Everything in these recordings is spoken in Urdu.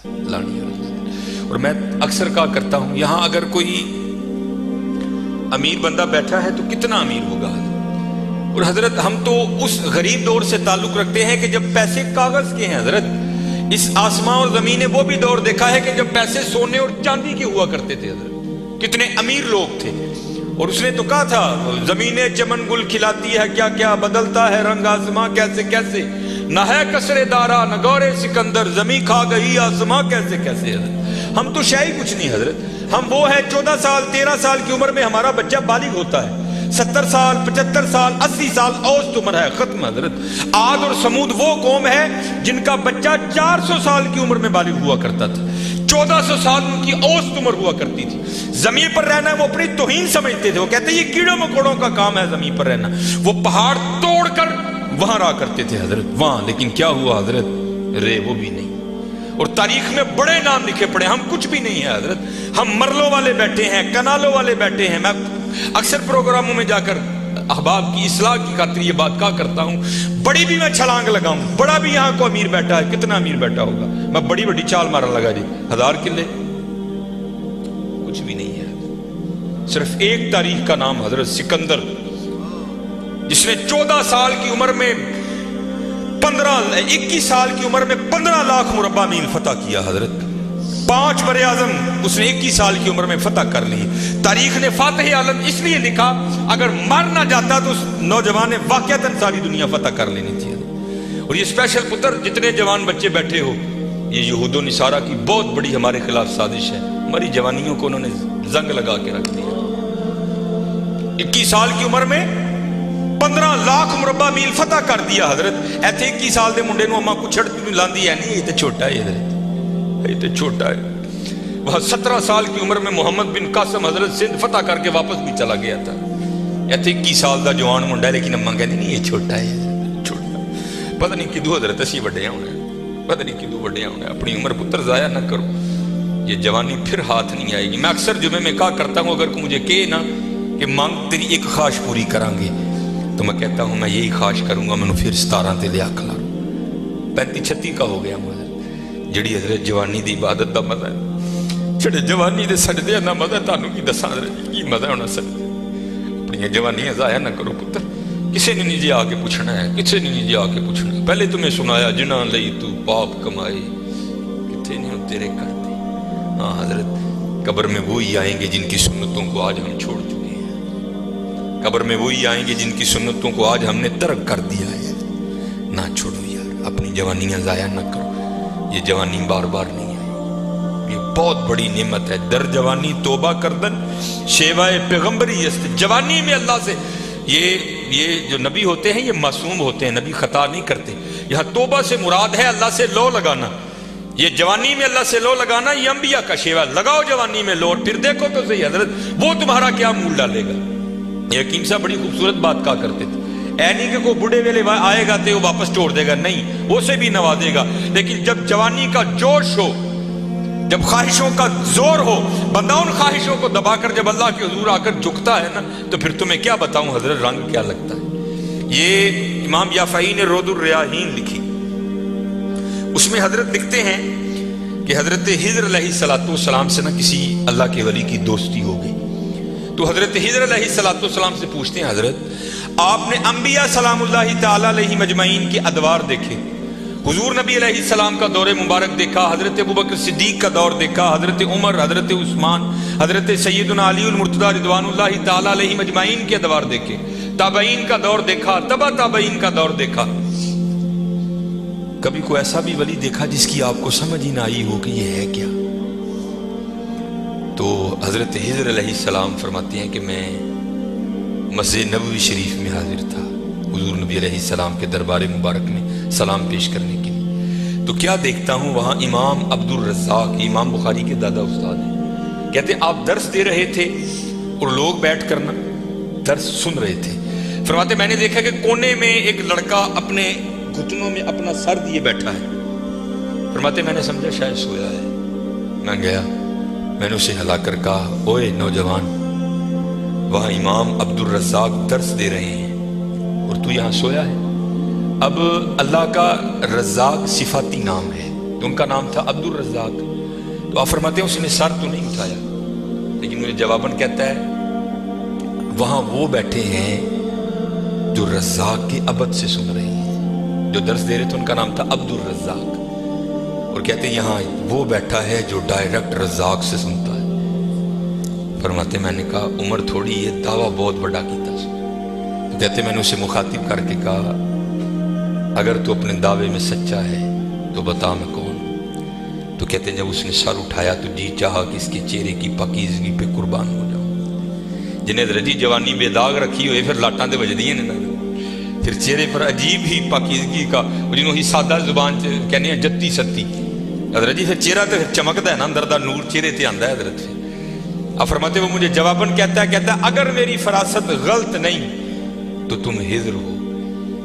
لانی اور میں اکثر کہا کرتا ہوں یہاں اگر کوئی امیر بندہ بیٹھا ہے تو کتنا امیر ہوگا، اور حضرت ہم تو اس غریب دور سے تعلق رکھتے ہیں کہ جب پیسے کاغذ کے ہیں حضرت. اس آسمان اور زمین نے وہ بھی دور دیکھا ہے کہ جب پیسے سونے اور چاندی کے ہوا کرتے تھے حضرت. کتنے امیر لوگ تھے، اور اس نے تو کہا تھا زمینیں چمن گل کھلاتی ہے کیا کیا، بدلتا ہے رنگ آسماں کیسے کیسے، نہ ہے کسرے دارا نہ گورے سکندر، زمین کھا گئی آسماں کیسے کیسے. حضرت ہم تو شے ہی کچھ نہیں حضرت. ہم وہ ہیں 14 سال 13 سال کی عمر میں ہمارا بچہ بالغ ہوتا ہے، 70 سال 75 سال 80 سال اوسط عمر ہے، ختم حضرت. عاد اور سمود وہ قوم ہے جن کا بچہ 400 سال کی عمر میں بالغ ہوا کرتا تھا، 1400 سال ان کی اوسط عمر ہوا کرتی تھی. زمین پر رہنا وہ اپنی توہین سمجھتے تھے، وہ کہتے ہیں یہ کیڑوں مکوڑوں کا کام ہے زمین پر رہنا. وہ پہاڑ توڑ کر وہاں رہا کرتے تھے حضرت وہاں، لیکن کیا ہوا حضرت، رے وہ بھی نہیں. اور تاریخ میں بڑے نام لکھے پڑے، ہم کچھ بھی نہیں ہے حضرت. ہم مرلوں والے بیٹھے ہیں، کنالوں والے بیٹھے ہیں. میں اکثر پروگراموں میں جا کر احباب کی اصلاح کی خاطر یہ بات کہا کرتا ہوں، بڑی بھی میں چھلانگ لگاؤں، بڑا بھی یہاں کو امیر بیٹھا ہے، کتنا امیر بیٹھا ہوگا، میں بڑی بڑی چال مارن لگا جی 1000 کلے، کچھ بھی نہیں ہے. صرف ایک تاریخ کا نام حضرت سکندر، جس نے 14 سال کی عمر میں 21 سال کی عمر میں 15 لاکھ مربع میل فتح کیا حضرت. 5 بر اعظم اس نے 21 سال کی عمر میں فتح کر لی. تاریخ نے فاتح عالم اس لیے لکھا، اگر مر نہ جاتا تو اس نوجوان نے واقعتاً ساری دنیا فتح کر لینی تھی. اور یہ اسپیشل پتر جتنے جوان بچے بیٹھے ہو، یہ یہود و نصارہ کی بہت بڑی ہمارے خلاف سازش ہے. ہماری جوانیوں کو انہوں نے زنگ لگا کے رکھ دیا. 21 سال کی عمر میں 15 لاکھ مربع میل فتح کر دیا حضرت. ایتھے 21 سال دے منڈے نو اما کچھڑ لاندی ہے نہیں، یہ تو چھوٹا ہے حضرت، یہ تو چھوٹا ہے. وہاں 17 سال کی عمر میں محمد بن قاسم حضرت سندھ فتح کر کے واپس بھی چلا گیا تھا. ایتھے 21 سال دا جوان منڈا ہے، لیکن اما کہندی نہیں یہ چھوٹا ہے، چھوٹا. پتہ نہیں کدو حضرت اسی وڈے ہونے، پتہ نہیں کدو وڈے ہونے. اپنی عمر پتر ضائع نہ کرو، یہ جوانی پھر ہاتھ نہیں آئے گی. میں اکثر جمعے میں کہا کرتا ہوں، اگر کوئی مجھے کہے نا کہ مانگ تیری ایک خواہش پوری کریں گے، تو میں کہتا ہوں میں یہی خواہش کروں گا میں پھر 17 تے لیا کھلا 35-36 کا ہو گیا مجھے. جڑی حضرت جوانی دی عبادت دا مزہ ہے، جڑے جوانی دے سجدے دا مزہ ہے، تانوں کی دساں حضرت کی مزہ ہونا سجدے. اپنی جوانیاں ضائع نہ کرو پتر. کسے نے نہیں جی آ کے پوچھنا ہے، کسے نے نہیں جی آ کے پوچھنا ہے. پہلے تمہیں سنایا جنہاں لئی تو پاپ کمائے، کتنے نہیں تیرے کرتے. ہاں حضرت قبر میں وہی آئیں گے جن کی سنتوں کو آج ہم چھوڑ چکے ہیں. قبر میں وہی آئیں گے جن کی سنتوں کو آج ہم نے ترک کر دیا ہے. نہ چھوڑو یار، اپنی جوانیاں ضائع نہ کرو. یہ جوانی بار بار نہیں آئی، یہ بہت بڑی نعمت ہے. در جوانی توبہ کردن شیوائے پیغمبری است. جوانی میں اللہ سے یہ جو نبی ہوتے ہیں یہ معصوم ہوتے ہیں، نبی خطا نہیں کرتے. یہاں توبہ سے مراد ہے اللہ سے لو لگانا. یہ جوانی میں اللہ سے لو لگانا یہ انبیاء کا شیوا. لگاؤ جوانی میں لو، پھر دیکھو تو صحیح حضرت وہ تمہارا کیا مول ڈالے گا. یہ حکیم صاحب بڑی خوبصورت بات کہا کرتے تھے، اے نہیں کہ کوئی بڑھے ویلے آئے گا تو وہ واپس چھوڑ دے گا، نہیں، وہ سے بھی نوازے گا. لیکن جب جوانی کا جوش ہو، جب خواہشوں کا زور ہو، بندہ ان خواہشوں کو دبا کر جب اللہ کے حضور آ کر جھکتا ہے نا، تو پھر تمہیں کیا بتاؤں حضرت رنگ کیا لگتا ہے. یہ امام یافعی نے رود الریاحین لکھی، اس میں حضرت لکھتے ہیں کہ حضرت خضر علیہ السلام سے نا کسی اللہ کے ولی کی دوستی ہو گئی. تو حضرت خضر علیہ السلام سے پوچھتے ہیں حضرت آپ نے انبیاء سلام اللہ تعالی علیہ مجمعین کے ادوار دیکھے، حضور نبی علیہ السلام کا دور مبارک دیکھا، حضرت ابوبکر صدیق کا دور دیکھا، حضرت عمر، حضرت عثمان، حضرت سیدنا علی المرتضی رضوان اللہ تعالی علیہ مجمعین کے ادوار دیکھے، تابعین کا دور دیکھا، تبع تابعین کا دور دیکھا. کبھی کوئی ایسا بھی ولی دیکھا جس کی آپ کو سمجھ ہی نہ آئی ہو کہ یہ ہے کیا؟ تو حضرت خضر علیہ السلام فرماتے ہیں کہ میں مسجد نبوی شریف میں حاضر تھا حضور نبی علیہ السلام کے دربار مبارک میں سلام پیش کرنے کے لیے. تو کیا دیکھتا ہوں وہاں امام عبد الرزاق، امام بخاری کے دادا استاد ہیں، کہتے ہیں آپ درس دے رہے تھے اور لوگ بیٹھ کر نا درس سن رہے تھے. فرماتے میں نے دیکھا کہ کونے میں ایک لڑکا اپنے گھٹنوں میں اپنا سر دیے بیٹھا ہے. فرماتے میں نے سمجھا شاید سویا ہے. میں گیا، میں نے اسے ہلا کر کہا اوئے نوجوان، وہاں امام عبد الرزاق درس دے رہے ہیں اور تو یہاں سویا ہے. اب اللہ کا رزاق صفاتی نام ہے، تو ان کا نام تھا عبدالرزاق. تو آپ فرماتے ہیں اس نے سر تو نہیں اٹھایا، لیکن مجھے جواباً کہتا ہے وہاں وہ بیٹھے ہیں جو رزاق کے ابد سے سن رہے ہیں. جو درس دے رہے تھے ان کا نام تھا عبدالرزاق، اور کہتے ہیں یہاں وہ بیٹھا ہے جو ڈائریکٹ رزاق سے سنتا ہے. فرماتے میں نے کہا عمر تھوڑی یہ دعویٰ بہت بڑا کیتا. تو کہتے میں نے اسے مخاطب کر کے کہا اگر تو اپنے دعوے میں سچا ہے تو بتا میں کون. تو کہتے ہیں جب اس نے سر اٹھایا تو جی چاہا کہ اس کے چہرے کی پاکیزگی پہ قربان ہو جاؤں. جنہیں حضرت جوانی بے داغ رکھی ہوئے پھر لاٹاں دے وجدی ہیں نا، پھر چہرے پر عجیب ہی پاکیزگی کا جنہوں ہی سادہ زبان کہنے ہیں جتی ستی حضرت جی. پھر چہرہ تو چمکتا ہے نا، اندر دا نور چہرے تے آندا ہے حضرت. اب فرماتے وہ مجھے جواباً کہتا ہے اگر میری فراست غلط نہیں تو تم ہجر ہو.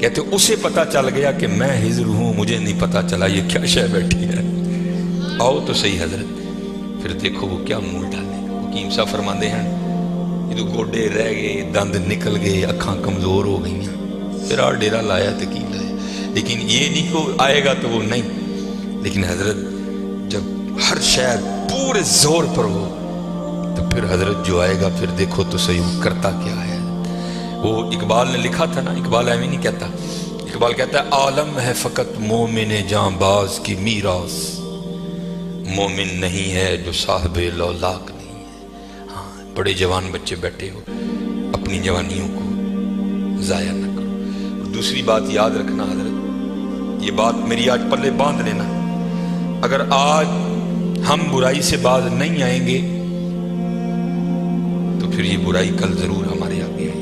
کہتے اسے پتہ چل گیا کہ میں ہجر ہوں، مجھے نہیں پتہ چلا یہ کیا شے بیٹھی ہے. آؤ تو صحیح حضرت. پھر دیکھو وہ کیا منہ ڈالے. حکیم صاحب فرماندے ہیں یہ گوڈے رہ گئے، دند نکل گئے، اکھاں کمزور ہو گئی ہیں. پھر آ ڈیرا لایا تو کی لایا، لیکن یہ نہیں کہ آئے گا تو وہ نہیں. لیکن حضرت جب ہر شے پورے زور پر ہو تو پھر حضرت جو آئے گا پھر دیکھو تو صحیح وہ کرتا کیا ہے. وہ اقبال نے لکھا تھا نا، اقبال ایویں نہیں کہتا. اقبال کہتا ہے عالم ہے فقط مومن جاں باز کی میراث، مومن نہیں ہے جو صاحب لولاک نہیں ہے. ہاں بڑے جوان بچے بیٹھے ہو، اپنی جوانیوں کو ضائع نہ کرو. اور دوسری بات یاد رکھنا حضرت، یہ بات میری آج پلے باندھ لینا، اگر آج ہم برائی سے باز نہیں آئیں گے تو پھر یہ برائی کل ضرور ہمارے آگے آئے.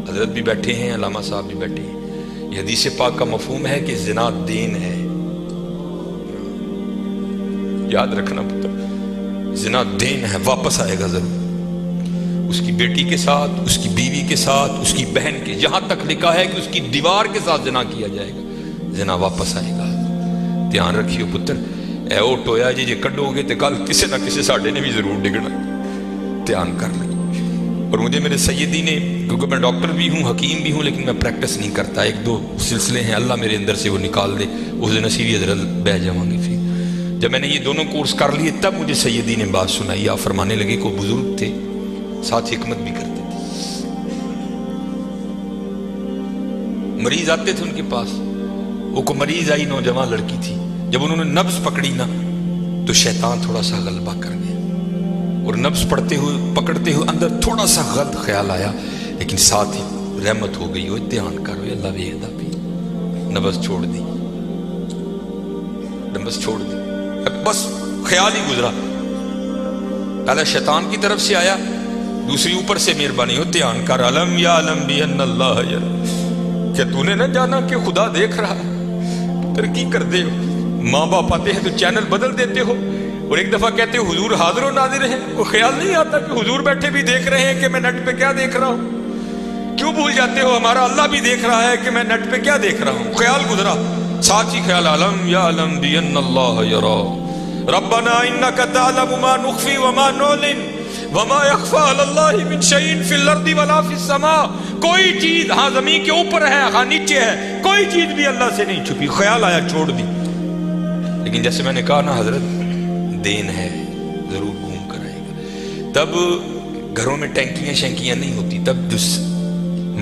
حضرت بھی بیٹھے ہیں، علامہ صاحب بھی بیٹھے ہیں. یہ حدیث پاک کا مفہوم ہے کہ زنا دین ہے. یاد رکھنا پتر، زنا دین ہے، واپس آئے گا ضرور. اس کی بیٹی کے ساتھ، اس کی بیوی کے ساتھ، اس کی بہن کے، یہاں تک لکھا ہے کہ اس کی دیوار کے ساتھ زنا کیا جائے گا. زنا واپس آئے گا. دھیان رکھیو پتر. اے او ٹویا جی جے کڈو گے تو کل کسی نہ کسی ساڈے نے بھی ضرور ڈگنا. دھیان کر لیں. اور مجھے میرے سیدی نے، کیونکہ میں ڈاکٹر بھی ہوں، حکیم بھی ہوں، لیکن میں پریکٹس نہیں کرتا. ایک دو سلسلے ہیں، اللہ میرے اندر سے وہ نکال دے، اس دن اسی بھی حضرت بہ جاؤں گے. پھر جب میں نے یہ دونوں کورس کر لیے تب مجھے سیدی نے بات سنائی. آپ فرمانے لگے کو بزرگ تھے، ساتھ حکمت بھی کرتے تھے. مریض آتے تھے ان کے پاس، وہ کو مریض آئی، نوجوان لڑکی تھی. جب انہوں نے نبض پکڑی نا تو شیطان تھوڑا سا غلبہ کر گیا، اور نبض پڑھتے ہوئے پکڑتے ہوئے اندر تھوڑا سا غلط خیال آیا، لیکن ساتھ ہی رحمت ہو گئی. وہ دھیان کرو اللہ ویکھدا پی. نبض چھوڑ دی، نبض چھوڑ دی. بس خیال ہی گزرا، پہلا شیطان کی طرف سے آیا، دوسری اوپر سے مہربانی ہو. دھیان کر. علم یا علم بھی ان اللہ یرا. کیا تو نے نہ جانا کہ خدا دیکھ رہا ہے؟ ترقی کر دے. ماں باپ آتے ہیں تو چینل بدل دیتے ہو، اور ایک دفعہ کہتے ہو حضور حاضر و ناظر ہیں. وہ خیال نہیں آتا کہ حضور بیٹھے بھی دیکھ رہے ہیں کہ میں نیٹ پہ کیا دیکھ رہا ہوں. کیوں بھول جاتے ہو ہمارا اللہ بھی دیکھ رہا ہے کہ میں نیٹ پہ کیا دیکھ رہا ہوں. خیال گزرا، ساتھ ہی خیال علم یا علم بھی ان اللہ یرا. ربنا انک تعلم ما نخفی وما نعلن وما یخفی علی اللہ من شیء فی الارض ولا فی السماء. کوئی چیز ہاں زمین کے اوپر ہے، ہاں نیچے ہے، کوئی چیز بھی اللہ سے نہیں چھپی. خیال آیا چھوڑ دی. لیکن جیسے میں نے کہا نا حضرت، دین ہے ضرور گھوم کر آئے گا. تب گھروں میں ٹینکیاں شینکیاں نہیں ہوتی. تب جو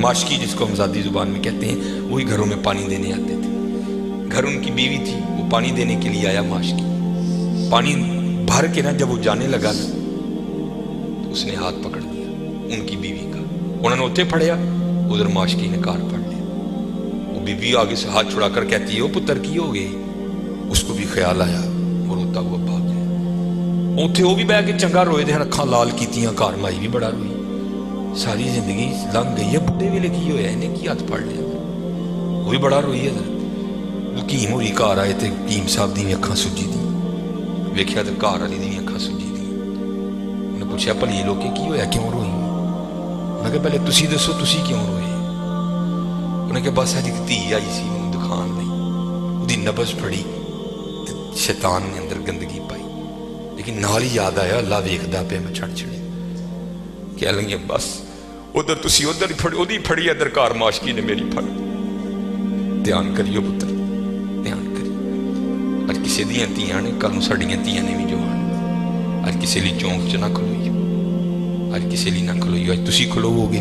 ماشکی جس کو ہم ذاتی زبان میں کہتے ہیں، وہی گھروں میں پانی دینے آتے تھے. گھر ان کی بیوی تھی، وہ پانی دینے کے لیے آیا. ماشکی پانی بھر کے نا جب وہ جانے لگا نا تو اس نے ہاتھ پکڑ دیا ان کی بیوی کا. انہوں نے اتنے پھڑیا، ادھر ماشکی نے کار پڑ لیا. وہ بیوی آگے سے ہاتھ چھڑا کر کہتی ہے وہ پتر کی ہو گئی. اس کو بھی خیال آیا، وہ روتا ہوا بھاگ گیا. اتنے وہ بھی بہ کے چنگا روئے دے، اکھاں لال کیتیاں. گھر مائی بھی بڑا روئی. ساری زندگی لنگ گئی ہے، بڈھے ویلے کی ہویا انہیں کی ہاتھ پڑ لیا. وہ بھی بڑا روئی ہے. حکیم ہوئی گھر آئے تو حکیم صاحب دی اکھاں سجی دی. ویکھیا تو گھر والی دی اکھاں سجی دی. انہیں پوچھا بھلی لوگ کی ہویا، کیوں روئی؟ میں کہا پہلے تسی دسو تسی کیوں روئے؟ انہیں کہا بس اج دھی آئی سی مینوں دکھان لئی، اودی نبض پھڑی، شیطان نے اندر گندگی پائی. لیکن نال ہی یاد آیا اللہ ویکھدا پیا. میں چھڑ چھڑے کہہ لیں گے بس ادھر تسی ادھر اودی پھڑی، ادھر کار ماشکی نے میری پھڑ. دھیان کریو پتر، دھیان کریو. اج ਕਿਸੇ ਦੀਆਂ ਧੀਆਂ ਨੇ, ਕੱਲ ਨੂੰ ਸਾਡੀਆਂ ਧੀਆਂ ਨੇ ਵੀ ਜੋ ਆਉਣ। ਅੱਜ ਕਿਸੇ ਲਈ ਚੌਂਕ 'ਚ ਨਾ ਖਲੋਈਓ, ਅੱਜ ਕਿਸੇ ਲਈ ਨਾ ਖਲੋਈਓ, ਅੱਜ ਤੁਸੀਂ ਖਲੋਵੋਗੇ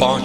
5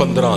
15